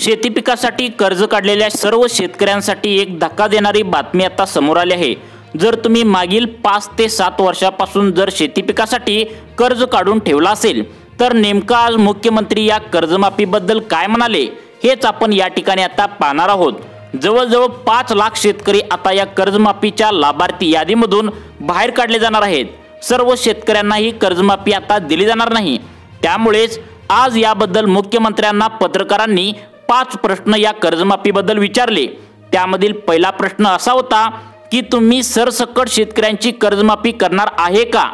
शेती पिकासाठी कर्ज काढलेल्या सर्व शेतकऱ्यांसाठी एक धक्का देणारी बातमी आता समोर आली आहे। जर तुम्ही मागील 5 ते 7 वर्षापासून जर शेती पिकासाठी कर्ज काढून ठेवला असेल तर नेमका आज मुख्यमंत्री या कर्जमाफीबद्दल काय म्हणाले हेच आपण या ठिकाणी आता पाहणार आहोत। जवळजवळ 5 लाख शेतकरी आता या कर्जमाफीच्या लाभार्थी यादीमधून बाहेर काढले जाणार आहेत। सर्व शेतकऱ्यांना ही कर्जमाफी आता दिली जाणार नाही। त्यामुळेच आज याबद्दल मुख्यमंत्र्यांना पत्रकारांनी 5 प्रश्न या कर्जमाफीबद्दल विचारले। त्यामधील पहिला प्रश्न असा होता की तुम्ही सरसकट शेतकऱ्यांची कर्जमाफी करणार आहे का?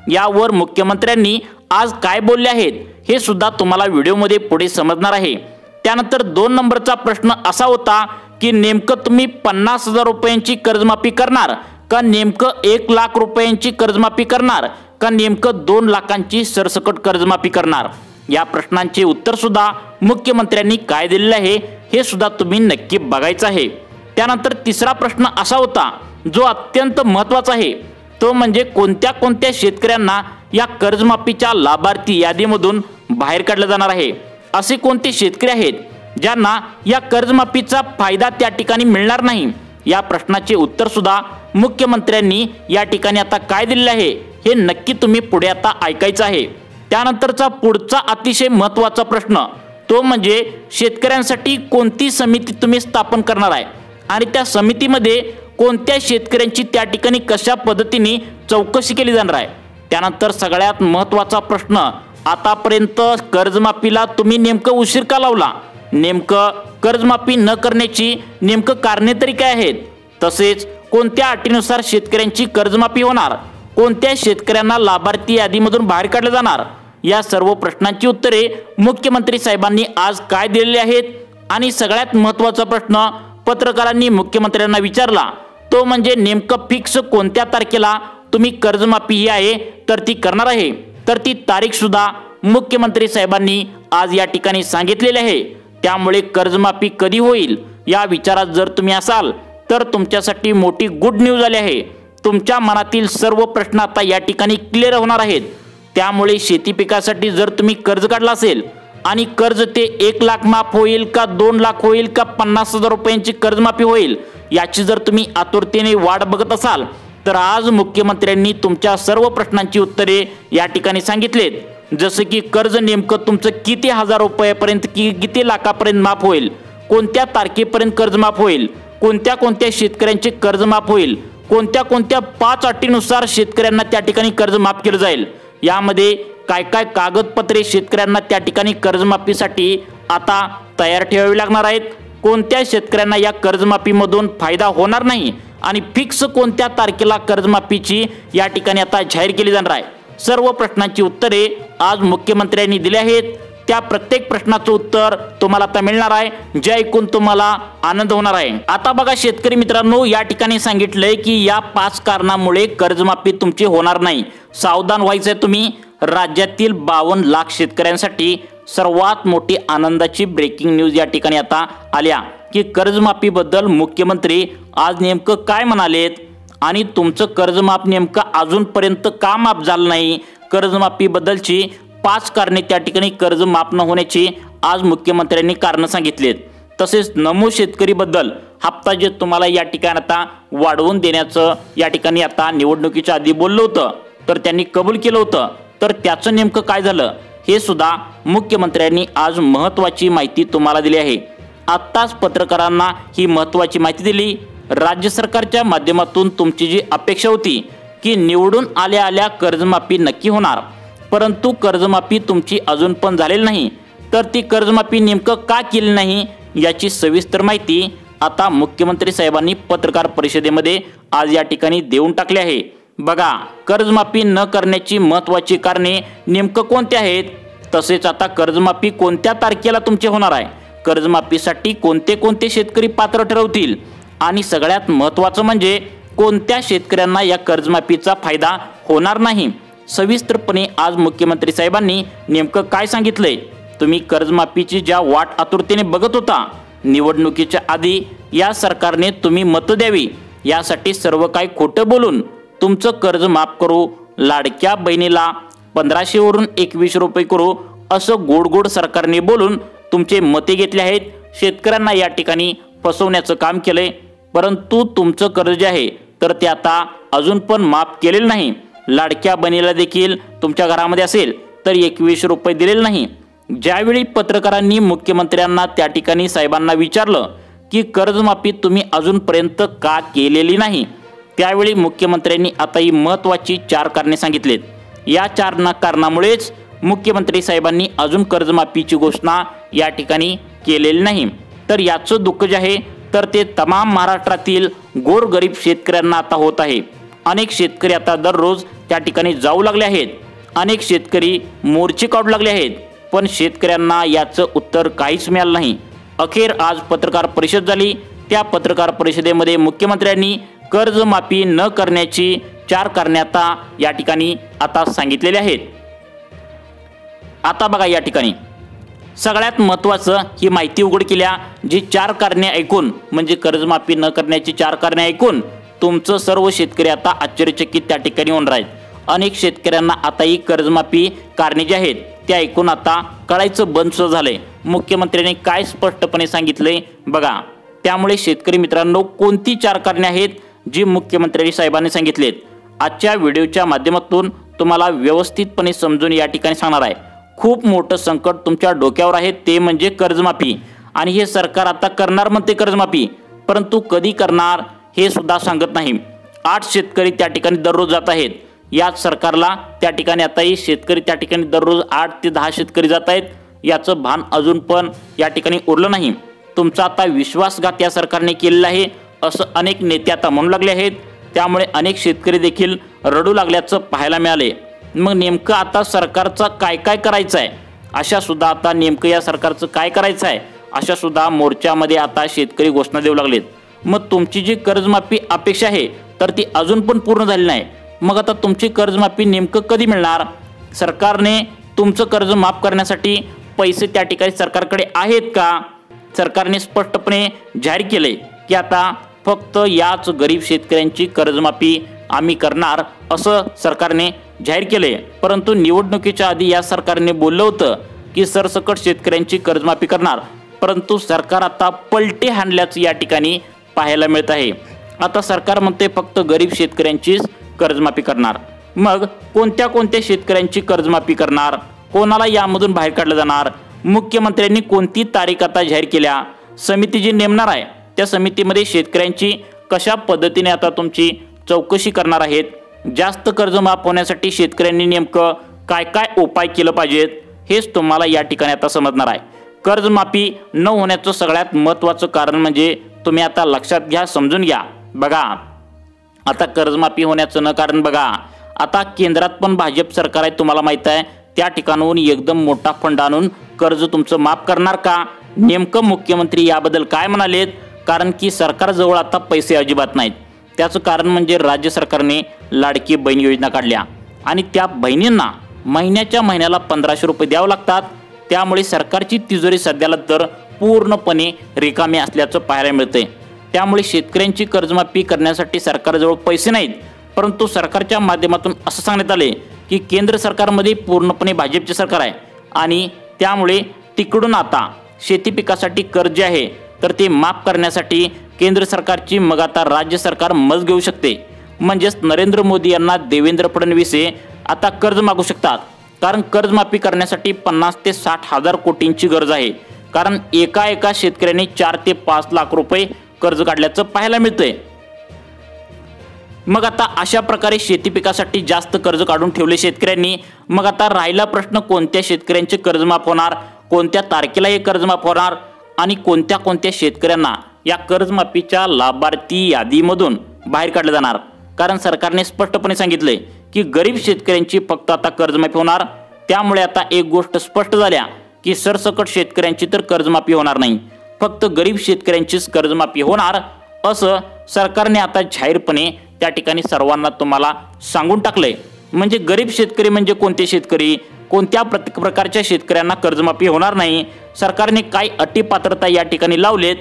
यावर मुख्यमंत्र्यांनी आज काय बोलले आहेत हे सुद्धा तुम्हाला व्हिडिओमध्ये पुढे समजणार आहे। त्यानंतर 2 नंबरचा प्रश्न असा होता की नेमकं तुम्ही 50,000 रुपयांची कर्जमाफी करणार का नेमकं 1 लाख रुपयांची कर्जमाफी करणार का नेमकं 2 लाखांची सरसकट कर्जमाफी करणार? या प्रश्नांचे उत्तर सुद्धा मुख्यमंत्र्यांनी काय दिलेले आहे हे सुद्धा तुम्ही नक्की बघायचं आहे। त्यानंतर तिसरा प्रश्न असा होता जो अत्यंत महत्त्वाचा आहे, तो म्हणजे कोणत्या शेतकऱ्यांना या कर्जमाफीच्या लाभार्थी यादीमधून बाहेर काढलं जाणार आहे? असे कोणते शेतकरी आहेत ज्यांना या कर्जमाफीचा फायदा त्या ठिकाणी मिळणार नाही? या प्रश्नाचे उत्तर सुद्धा मुख्यमंत्र्यांनी या ठिकाणी आता काय दिलेले आहे हे नक्की तुम्ही पुढे आता ऐकायचं आहे। त्यानंतरचा पुढचा अतिशय महत्त्वाचा प्रश्न तो म्हणजे शेतकऱ्यांसाठी कोणती समिती तुम्ही स्थापन करणार आहे आणि त्या समितीमध्ये कोणत्या शेतकऱ्यांची त्या ठिकाणी कशा पद्धतीने चौकशी केली जाणार आहे? त्यानंतर सगळ्यात महत्त्वाचा प्रश्न, आतापर्यंत कर्जमाफीला तुम्ही नेमकं उशीर का लावला? नेमकं कर्जमाफी न करण्याची नेमकं कारणे तरी काय आहेत? तसेच कोणत्या अटीनुसार शेतकऱ्यांची कर्जमाफी होणार? कोणत्या शेतकऱ्यांना लाभार्थी यादीमधून बाहेर काढले जाणार? या सर्व प्रश्नांची उत्तरे मुख्यमंत्री साहेबांनी आज काय दिलेली आहेत? आणि सगळ्यात महत्त्वाचा प्रश्न पत्रकारांनी मुख्यमंत्र्यांना विचारला तो म्हणजे नेमकं फिक्स कोणत्या तारखेला तुम्ही कर्जमाफी ही आहे तर ती करणार आहे? तर ती तारीख सुद्धा मुख्यमंत्री साहेबांनी आज या ठिकाणी सांगितलेली आहे। त्यामुळे कर्जमाफी कधी होईल या विचारात जर तुम्ही असाल तर तुमच्यासाठी मोठी गुड न्यूज आली आहे। तुमच्या मनातील सर्व प्रश्न आता या ठिकाणी क्लिअर होणार आहेत। त्यामुळे शेती पिकासाठी जर तुम्ही कर्ज काढला असेल आणि कर्ज ते 1 लाख माफ होईल का 2 लाख होईल का 50,000 रुपयांची कर्जमाफी होईल याची जर तुम्ही आतुरतेने वाट बघत असाल तर आज मुख्यमंत्र्यांनी तुमच्या सर्व प्रश्नांची उत्तरे या ठिकाणी सांगितलेत। जसे की कर्ज नेमकं तुमचं किती हजार रुपयापर्यंत किती लाखापर्यंत माफ होईल, कोणत्या तारखेपर्यंत कर्ज माफ होईल, कोणत्या शेतकऱ्यांचे कर्ज माफ होईल, कोणत्या 5 अटीनुसार शेतकऱ्यांना त्या ठिकाणी कर्ज माफ केलं जाईल, यामध्ये काय कागदपत्रे शेतकऱ्यांना त्या ठिकाणी कर्जमाफीसाठी आता तयार ठेवावी लागणार आहेत, कोणत्या शेतकऱ्यांना या कर्जमाफीमधून फायदा होणार नाही आणि फिक्स कोणत्या तारखेला कर्जमाफीची या ठिकाणी आता जाहीर केली जाणार आहे। सर्व प्रश्नांची उत्तरे आज मुख्यमंत्र्यांनी दिली आहेत। त्या प्रत्येक प्रश्नाचं उत्तर तुम्हाला आता मिळणार आहे, जे ऐकून तुम्हाला आनंद होणार आहे। आता बघा शेतकरी मित्रांनो, या ठिकाणी सांगितलंय की या 5 कारणामुळे कर्जमाफी तुमची होणार नाही। सावधान व्हायचंय तुम्ही। राज्यातील 52 लाख शेतकऱ्यांसाठी सर्वात मोठी आनंदाची ब्रेकिंग न्यूज या ठिकाणी आता आल्या की कर्जमाफीबद्दल मुख्यमंत्री आज नेमकं काय म्हणालेत आणि तुमचं कर्जमाफ नेमकं अजूनपर्यंत का माफ झालं नाही? कर्जमाफीबद्दलची 5 कारणे त्या ठिकाणी कर्ज माफ न होण्याची आज मुख्यमंत्र्यांनी कारणं सांगितलेत। तसेच नमो शेतकरीबद्दल हप्ता जे तुम्हाला या ठिकाणी आता वाढवून देण्याचं या ठिकाणी आता निवडणुकीच्या आधी बोललं होतं तर त्यांनी कबूल केलं होतं, तर त्याचं नेमकं काय झालं हे सुद्धा मुख्यमंत्र्यांनी आज महत्त्वाची माहिती तुम्हाला दिली आहे। आत्ताच पत्रकारांना ही महत्त्वाची माहिती दिली। राज्य सरकारच्या माध्यमातून तुमची जी अपेक्षा होती की निवडून आल्या कर्जमाफी नक्की होणार, परंतु कर्जमाफी तुमची अजून पण झालेली नाही, तर ती कर्जमाफी नेमकं का केली नाही याची सविस्तर माहिती आता मुख्यमंत्री साहेबांनी पत्रकार परिषदेमध्ये आज या ठिकाणी देऊन टाकली आहे। बघा, कर्जमाफी न करण्याची महत्त्वाची कारणे नेमकं कोणती आहेत, तसेच आता कर्जमाफी कोणत्या तारखेला तुमची होणार आहे, कर्जमाफीसाठी कोणते शेतकरी पात्र ठरवतील आणि सगळ्यात महत्त्वाचं म्हणजे कोणत्या शेतकऱ्यांना या कर्जमाफीचा फायदा होणार नाही। सविस्तरपणे आज मुख्यमंत्री साहेबांनी नेमकं काय सांगितलंय? तुम्ही कर्जमाफीची ज्या वाट आतुरतेने बघत होता निवडणुकीच्या आधी, या सरकारने तुम्ही मत द्यावी यासाठी सर्व काही खोटं बोलून तुमचं कर्ज माफ करू, लाडक्या बहिणीला 1500 वरून 2100 रुपये करू असं गोड सरकारने बोलून तुमचे मते घेतले आहेत। शेतकऱ्यांना या ठिकाणी फसवण्याचं काम केलंय। परंतु तुमचं कर्ज जे आहे तर ते आता अजून पण माफ केलेलं नाही। लाडक्या बहिणीला देखील तुमच्या घरामध्ये असेल तर 21 रुपये दिलेले नाही। ज्यावेळी पत्रकारांनी मुख्यमंत्र्यांना त्या ठिकाणी साहेबांना विचारलं की कर्जमाफी तुम्ही अजूनपर्यंत का केलेली नाही, त्यावेळी मुख्यमंत्र्यांनी आता ही महत्त्वाची 4 कारणे सांगितलेत। या 4 कारणामुळेच मुख्यमंत्री साहेबांनी अजून कर्जमाफीची घोषणा या ठिकाणी केलेली नाही। तर याचं दुःख जे आहे तर ते तमाम महाराष्ट्रातील गोरगरीब शेतकऱ्यांना आता होत आहे। अनेक शेतकरी आता दररोज त्या ठिकाणी जाऊ लागले आहेत, अनेक शेतकरी मोर्चे काढू लागले आहेत, पण शेतकऱ्यांना याचं उत्तर काहीच मिळालं नाही। अखेर आज पत्रकार परिषद झाली। त्या पत्रकार परिषदेमध्ये मुख्यमंत्र्यांनी कर्जमाफी न करण्याची 4 कारणे आता या ठिकाणी आता सांगितलेली आहेत। आता बघा, या ठिकाणी सगळ्यात महत्त्वाचं ही माहिती उघड केल्या, जी 4 कारणे ऐकून म्हणजे कर्जमाफी न करण्याची 4 कारणे ऐकून तुमचं सर्व शेतकरी आता आश्चर्यचकित त्या ठिकाणी होणार आहेत। अनेक शेतकऱ्यांना आता ही कर्जमाफी कारणे जी आहेत ते ऐकून आता कळायचं बंद झालंय। मुख्यमंत्र्यांनी काय स्पष्टपणे सांगितलंय बघा। त्यामुळे शेतकरी मित्रांनो, कोणती 4 कारणे आहेत जी मुख्यमंत्री साहेबांनी सांगितलेत, आजच्या व्हिडिओच्या माध्यमातून तुम्हाला व्यवस्थितपणे समजून या ठिकाणी सांगणार आहे। खूप मोठं संकट तुमच्या डोक्यावर आहे, ते म्हणजे कर्जमाफी। आणि हे सरकार आता करणार म्हणते कर्जमाफी, परंतु कधी करणार हे सुद्धा सांगत नाही। 8 शेतकरी त्या ठिकाणी दररोज जात आहेत। याच सरकारला त्या ठिकाणी आताही शेतकरी त्या ठिकाणी दररोज 8 ते 10 शेतकरी जात आहेत, याचं भान अजून पण या ठिकाणी उरलं नाही। तुमचा आता विश्वासघात या सरकारने केलेला आहे असं अनेक नेते आता म्हणू लागले आहेत। त्यामुळे अनेक शेतकरी देखील रडू लागल्याचं पाहायला मिळाले। मग नेमकं आता सरकारचं काय काय करायचं आहे, अशा सुद्धा आता नेमकं या सरकारचं काय करायचं आहे अशा सुद्धा मोर्चामध्ये आता शेतकरी घोषणा देऊ लागलेत। मग तुमची जी कर्जमाफी अपेक्षा आहे तर ती अजून पण पूर्ण झाली नाही। मग आता तुमची कर्जमाफी नेमकं कधी मिळणार? सरकारने तुमचं कर्ज माफ करण्यासाठी पैसे त्या ठिकाणी सरकारकडे आहेत का? सरकारने स्पष्टपणे जाहीर केले की आता फक्त याच गरीब शेतकऱ्यांची कर्जमाफी आम्ही करणार असं सरकारने जाहीर केले। परंतु निवडणुकीच्या आधी या सरकारने बोललं होतं की सरसकट शेतकऱ्यांची कर्जमाफी करणार, परंतु सरकार आता पलटी हाणल्याचं या ठिकाणी पाहायला मिळत आहे। आता सरकार म्हणते फक्त गरीब शेतकऱ्यांचीच कर्जमाफी करणार। मग कोणत्या कोणत्या शेतकऱ्यांची कर्जमाफी करणार, कोणाला यामधून बाहेर काढलं जाणार, मुख्यमंत्र्यांनी कोणती तारीख आता जाहीर केल्या, समिती जी नेमणार आहे त्या समितीमध्ये शेतकऱ्यांची कशा पद्धतीने आता तुमची चौकशी करणार आहेत, जास्त कर्ज माफ होण्यासाठी शेतकऱ्यांनी नेमकं काय काय उपाय केलं पाहिजेत हेच तुम्हाला या ठिकाणी आता समजणार आहे। कर्जमाफी न होण्याचं सगळ्यात महत्त्वाचं कारण म्हणजे तुम्ही आता लक्षात घ्या, समजून घ्या। बघा, आता कर्जमाफी होण्याचं न कारण बघा, आता केंद्रात पण भाजप सरकार आहे तुम्हाला माहित आहे, त्या ठिकाणाहून एकदम मोठा फंड आणून कर्ज तुमचं माफ करणार का? नेमकं मुख्यमंत्री याबद्दल काय म्हणालेत? कारण की सरकारजवळ आता पैसे अजिबात नाहीत। त्याचं कारण म्हणजे राज्य सरकारने लाडकी बहीण योजना काढल्या आणि त्या बहिणींना महिन्याच्या महिन्याला 1500 रुपये द्यावं लागतात। त्यामुळे सरकारची तिजोरी सध्याला तर पूर्णपणे रिकामी असल्याचं पाहायला मिळतंय। त्यामुळे शेतकऱ्यांची कर्जमाफी करण्यासाठी सरकारजवळ पैसे नाहीत, परंतु सरकारच्या माध्यमातून असं सांगण्यात आले की केंद्र सरकारमध्ये पूर्णपणे भाजपचे सरकार आहे आणि त्यामुळे तिकडून आता शेती पिकासाठी कर्ज आहे तर ते माफ करण्यासाठी केंद्र सरकारची मग आता राज्य सरकार मज घेऊ शकते। म्हणजेच नरेंद्र मोदी यांना देवेंद्र फडणवीस आता कर्ज मागू शकतात, कारण कर्जमाफी करण्यासाठी 50 ते 60 हजार कोटींची गरज आहे। कारण एका शेतकऱ्याने 4 ते 5 लाख रुपये कर्ज काढल्याचं पाहायला मिळतंय। मग आता अशा प्रकारे शेती पिकासाठी जास्त कर्ज काढून ठेवले शेतकऱ्यांनी। मग आता राहिला प्रश्न, कोणत्या शेतकऱ्यांचे कर्ज माफ होणार, कोणत्या तारखेला हे कर्ज माफ होणार आणि कोणत्या कोणत्या शेतकऱ्यांना या कर्जमाफीच्या लाभार्थी यादीमधून बाहेर काढलं जाणार? कारण सरकारने स्पष्टपणे सांगितले की गरीब शेतकऱ्यांची फक्त आता कर्जमाफी होणार। त्यामुळे आता एक गोष्ट स्पष्ट झाल्या की सरसकट शेतकऱ्यांची तर कर्जमाफी होणार नाही, फक्त गरीब शेतकऱ्यांचीच कर्जमाफी होणार असं सरकारने आता जाहीरपणे त्या ठिकाणी सर्वांना तुम्हाला सांगून टाकलंय। म्हणजे गरीब शेतकरी म्हणजे कोणते शेतकरी, कोणत्या प्रकारच्या शेतकऱ्यांना कर्जमाफी होणार नाही, सरकारने काय अटी पात्रता या ठिकाणी लावलेत,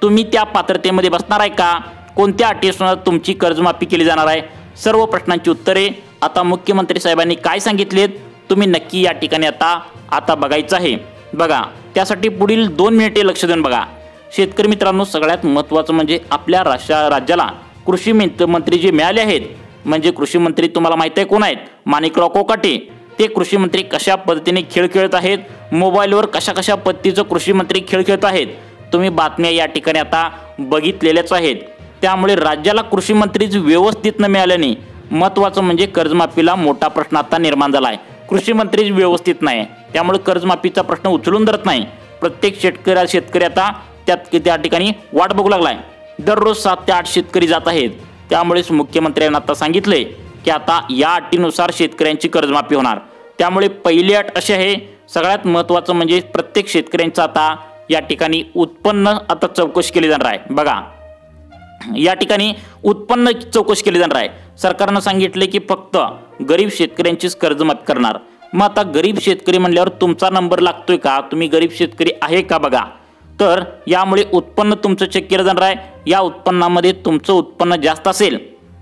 तुम्ही त्या पात्रतेमध्ये बसणार आहे का, कोणत्या अटीनुसार तुमची कर्जमाफी केली जाणार आहे, सर्व प्रश्नांची उत्तरे आता मुख्यमंत्री साहेबांनी काय सांगितलेत तुम्ही नक्की या ठिकाणी आता बघायचं आहे। बघा, त्यासाठी पुढील 2 मिनिटे लक्ष देऊन बघा। शेतकरी मित्रांनो, सगळ्यात महत्त्वाचं म्हणजे आपल्या राज्याला कृषी मंत्री जे मिळाले आहेत, म्हणजे कृषी मंत्री तुम्हाला माहिती आहे कोण आहेत? माणिकराव कोकाटे। ते कृषी मंत्री कशा पद्धतीने खेळ खेळत आहेत, मोबाईलवर कशा पद्धतीचं कृषी मंत्री खेळ खेळत आहेत, तुम्ही बातम्या या ठिकाणी आता बघितलेल्याच आहेत। त्यामुळे राज्याला कृषी मंत्रीच व्यवस्थित न मिळाल्याने महत्त्वाचं म्हणजे कर्जमाफीला मोठा प्रश्न आता निर्माण झाला आहे। कृषी मंत्रीच व्यवस्थित नाही, त्यामुळे कर्जमाफीचा प्रश्न उचलून धरत नाही। प्रत्येक शेतकरी आता त्या ठिकाणी वाट बघू लागलाय। दररोज 7 ते 8 शेतकरी जात आहेत। त्यामुळेच मुख्यमंत्र्यांनी आता सांगितले की आता या अटीनुसार शेतकऱ्यांची कर्जमाफी होणार। त्यामुळे पहिली अट अशी आहे, सगळ्यात महत्त्वाचं म्हणजे प्रत्येक शेतकऱ्यांचं आता या ठिकाणी उत्पन्न आता चौकशी केली जाणार आहे। बघा, या ठिकाणी उत्पन्न चौकशी केली जाणार आहे। सरकारनं सांगितले की फक्त गरीब शेतकऱ्यांचीच कर्जमाफी करणार। मग आता गरीब शेतकरी म्हणल्यावर तुमचा नंबर लागतोय का, तुम्ही गरीब शेतकरी आहे का बघा। तर यामुळे उत्पन्न तुमचं चेक केलं जाणार आहे। या उत्पन्नामध्ये तुमचं उत्पन्न जास्त असेल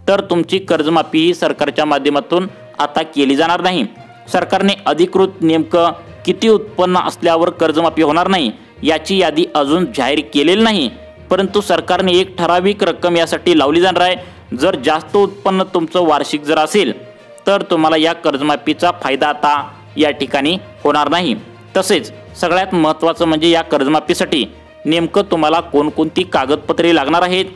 तर तुमची कर्जमाफी ही सरकारच्या माध्यमातून आता केली जाणार नाही। सरकारने अधिकृत नेमकं किती उत्पन्न असल्यावर कर्जमाफी होणार नाही याची यादी अजून जाहीर केलेली नाही, परंतु सरकारने एक ठराविक रक्कम यासाठी लावली जाणार आहे। जर जास्त उत्पन्न तुमचं वार्षिक जर असेल तर तुम्हाला या कर्जमाफीचा फायदा आता या ठिकाणी होणार नाही। तसेच सगळ्यात महत्त्वाचं म्हणजे या कर्जमाफीसाठी नेमकं तुम्हाला कोणकोणती कागदपत्रे लागणार आहेत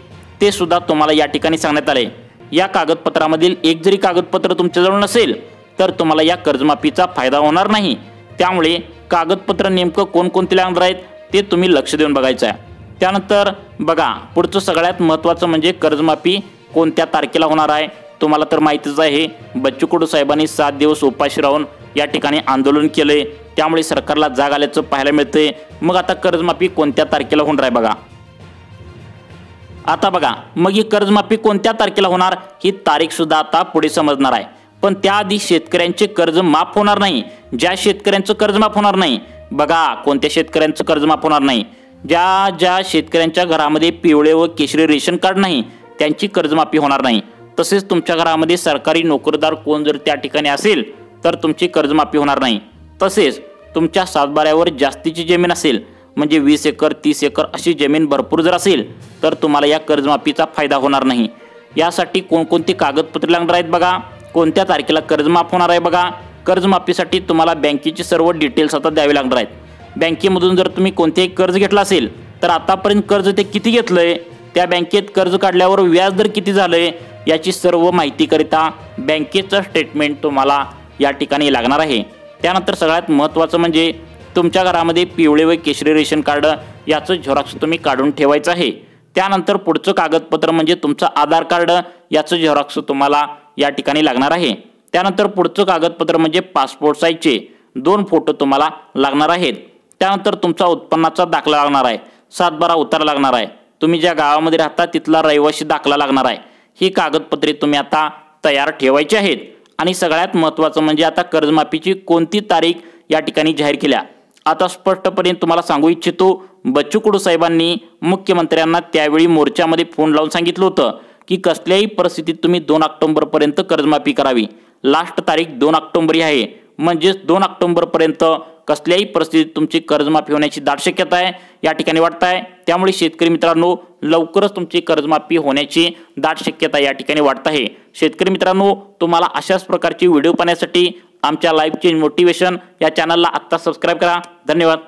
ते सुद्धा तुम्हाला या ठिकाणी सांगण्यात आले। या कागदपत्रामधील एक जरी कागदपत्र तुमच्याजवळ नसेल तर तुम्हाला या कर्जमाफीचा फायदा होणार नाही। त्यामुळे कागदपत्र नेमकं कोणकोणती लागणार आहेत ते तुम्ही लक्ष देऊन बघायचं आहे। त्यानंतर बघा, पुढचं सगळ्यात महत्त्वाचं म्हणजे कर्जमाफी कोणत्या तारखेला होणार आहे। तुम्हाला तर माहितीच आहे, बच्चू कडू साहेबांनी 7 दिवस उपाशी राहून या ठिकाणी आंदोलन केले, त्यामुळे सरकारला जाग आल्याचं पाहायला मिळते। मग आता कर्जमाफी कोणत्या तारखेला होणार आहे बघा। आता बघा, मग ही कर्जमाफी कोणत्या तारखेला होणार ही तारीख सुद्धा आता पुढे समजणार आहे। पण त्याआधी शेतकऱ्यांचे कर्ज माफ होणार नाही। ज्या शेतकऱ्यांचं कर्ज माफ होणार नाही, बघा कोणत्या शेतकऱ्यांचं कर्ज माफ होणार नाही, ज्या शेतकऱ्यांच्या घरामध्ये पिवळे व केशरी रेशन कार्ड नाही त्यांची कर्जमाफी होणार नाही। तसेच तुमच्या घरामध्ये सरकारी नोकरदार कोण जर त्या ठिकाणी असेल तर तुमची कर्जमाफी होणार नाही। तसेच तुमच्या सातबाऱ्यावर जास्तीची जमीन असेल, म्हणजे 20 एकर 30 एकर अशी जमीन भरपूर जर असेल तर तुम्हाला या कर्जमाफीचा फायदा होणार नाही। यासाठी कोणकोणती कागदपत्रे लागणार आहेत बघा, कोणत्या तारखेला कर्जमाफ होणार आहे बघा। कर्जमाफीसाठी तुम्हाला बँकेचे सर्व डिटेल्स आता द्यावे लागणार आहेत। बँकेमधून जर तुम्ही कोणतेही कर्ज घेतलं असेल तर आतापर्यंत कर्ज ते किती घेतलंय, त्या बँकेत कर्ज काढल्यावर व्याज दर किती झालंय याची सर्व माहितीकरिता बँकेचं स्टेटमेंट तुम्हाला या ठिकाणी लागणार आहे। त्यानंतर सगळ्यात महत्त्वाचं म्हणजे तुमच्या घरामध्ये पिवळे व केशरी रेशन कार्ड याचं झेरॉक्स तुम्ही काढून ठेवायचं आहे। त्यानंतर पुढचं कागदपत्र म्हणजे तुमचं आधार कार्ड याचं झेरॉक्स तुम्हाला या ठिकाणी लागणार आहे। त्यानंतर पुढचं कागदपत्र म्हणजे पासपोर्ट साईजचे 2 फोटो तुम्हाला लागणार आहेत। त्यानंतर तुमचा उत्पन्नाचा दाखला लागणार आहे, 7/12 उतारा लागणार आहे, तुम्ही ज्या गावामध्ये राहता तिथला रहिवासी दाखला लागणार आहे। ही कागदपत्रे तुम्ही आता तयार ठेवायची आहेत। आणि सगळ्यात महत्त्वाचं म्हणजे आता कर्जमाफीची कोणती तारीख या ठिकाणी जाहीर केल्या। आता स्पष्टपणे तुम्हाला सांगू इच्छितो, बच्चू कडू साहेबांनी मुख्यमंत्र्यांना त्यावेळी मोर्चामध्ये फोन लावून सांगितलं होतं की कसल्याही परिस्थितीत तुम्ही 2 ऑक्टोबरपर्यंत कर्जमाफी करावी। लास्ट तारीख 2 ऑक्टोबर ही आहे, म्हणजेच 2 ऑक्टोबरपर्यंत कसल्याही परिस्थितीत तुमची कर्जमाफी होण्याची दाट शक्यता आहे या ठिकाणी वाटत आहे। त्यामुळे शेतकरी मित्रांनो, लवकरच तुमची कर्जमाफी होण्याची दाट शक्यता या ठिकाणी वाटत आहे। शेतकरी मित्रांनो, तुम्हाला अशाच प्रकारची व्हिडिओ पाहण्यासाठी आमच्या लाईव्ह चेंज मोटिवेशन या चॅनलला आत्ता सबस्क्राइब करा। धन्यवाद।